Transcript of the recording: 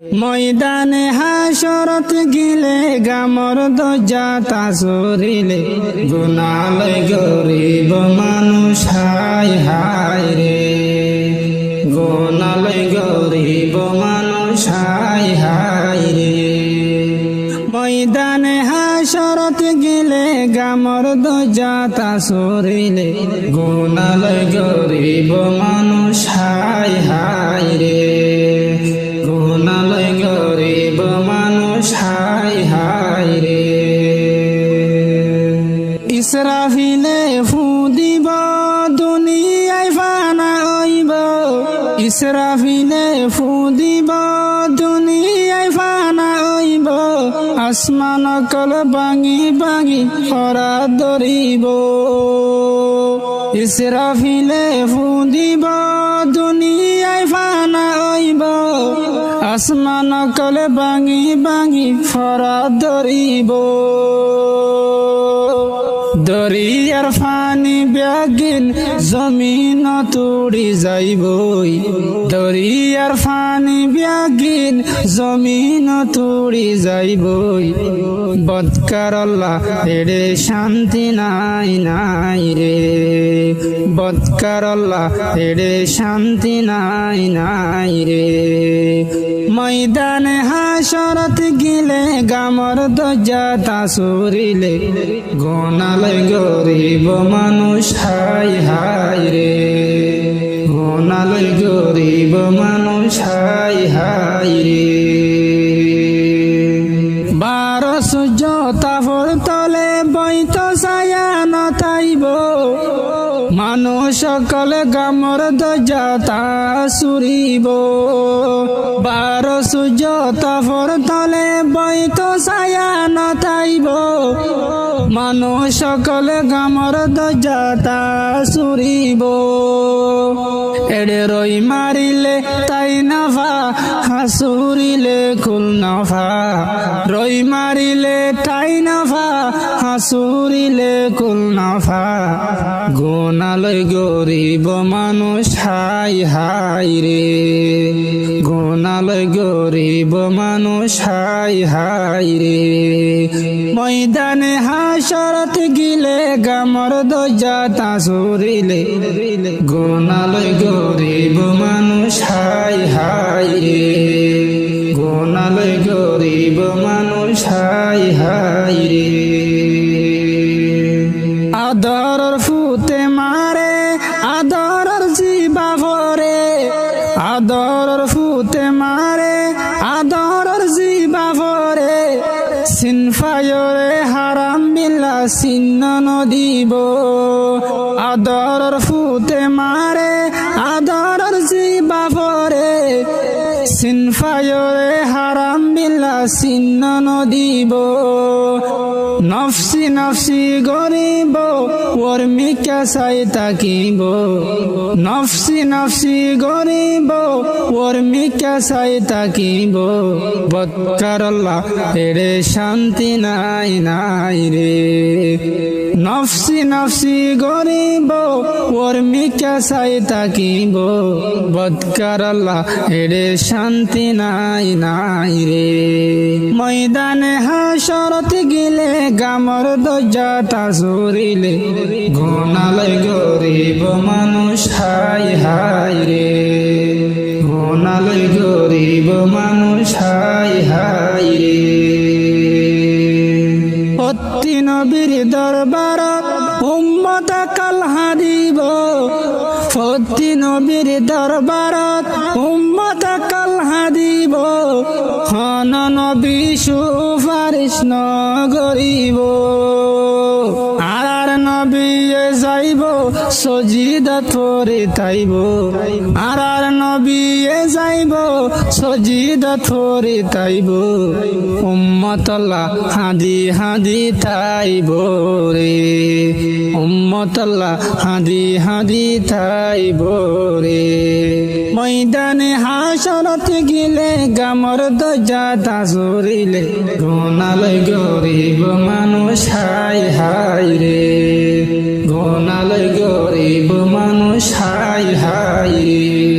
ময়দানে হাসরত গিলে গামর দরজা চরিলে গুনালয় গরিব মানুষ হায় হায় রে, গুনালয় গরিব মানুষ হায় হায় রে। ময়দানে হাসরত গিলে গামর দরজা চরিলে গুনালয় গরিব মানুষ হায় হায় রে, গুনালয় গরিব মানুষ হায় হায় রে। ইসরাফিলে ফু দিব দুনিয়ায় ফানা হইব, ইসরাফিলে ফু দিব দুনিয়ায় ফানা হইব, আসমান কল ভাঙি ভাঙি হরা ধরিব। ইসরাফিলে ফু দিব দুনিয়ায় ফানা হইব, আসমান কল ভাঙি ভাঙি হরা ধরিব। দরিয়ার ফানি ব্যাগিন জমিন তুড়ি যাইবই, দরিয়ার ফানি ব্যাগিন জমিন তুড়ি যাইবই। বদকার আল্লাহ এড়ে শান্তি নাই নাই রে, বদকার আল্লাহ এড়ে শান্তি নাই নাই রে। ময়দানে হাসরত গিলে গামর দরজা চরিলে গুনালয় গরিব মানুষ হায় হায় রে, গুনালয় গরিব মানুষ হায় হায় রে। 12 সূর্য তাপর তলে বইত ছায়া নতাইব, মানুষ সকল গামর দরজা চুরিব। 12 সূর্য তাপর তলে বইত ছায়া নতাইব, মানুষ সকল গামর দরজা চুরিব। এড়ে রই মারিলে তাই নাফা, হাসুরিলে কুল নাফা, রই মারিলে তাই নাফা, হাসুরিলে কুল নাফা। গুনালয় গরিব মানুষ হায় হায় রে, গুনালয় গরিব মানুষ হায় হায় রে। ময়দানে হাসরত গিলে গামর দরজা চরিলে গুনালয় গরিব মানুষ হায় হায় রে, গুনালয় গরিব মানুষ হায় হায় রে। আদরর ফুতে মারে আদরর জিবা ভরে, আদরর ফুতে মারে আদরর জিবা ভরে। সিনফায়রে হারাম বিল্লা চিহ্ন নদিব, আদরর ফুতে মারে আদরর জিবা ভরে। সিনফায়রে হারাম বিল্লা চিহ্ন নদিব। নফসি নফসি গরিব ওর মিকা চাই তাকিব, নফসি নফসি গরিব ওর মিকা চাই তাকিব। বদকার আল্লাহ এড়ে শান্তি নাই নাই রে, নফসি নফসি গরিব ওর মিকা চাই তাকিব। বদকার আল্লাহ এড়ে শান্তি নাই নাই রে। ময়দানে হাসরত গিলে গামর দরজা চরিলে গুনালয় গরিব মানুষ হায় হায় রে, গুনালয় গরিব মানুষ হায় হায় রে। অতি নবীর দরবারত উম্মত কাল হাদিব, অতি নবীর দরবারত উম্মত কাল হাদিব। হন নবী সুপারিশ নগরিব, আর নবী যাইব সজিদা থরে তাইব, আর নবী যাইব সজিদা থরে তাইব। উম্মতল্লাহ হাদি হাদি তাইব রে, উম্মতল্লাহ হাদি হাদি তাইব রে। ময়দানে হাসরত গিলে গামর দরজা চরিলে গুনালয় গরিব মানুষ হায় হায় রে, গুনালয় গরিব মানুষ হায় হায় রে।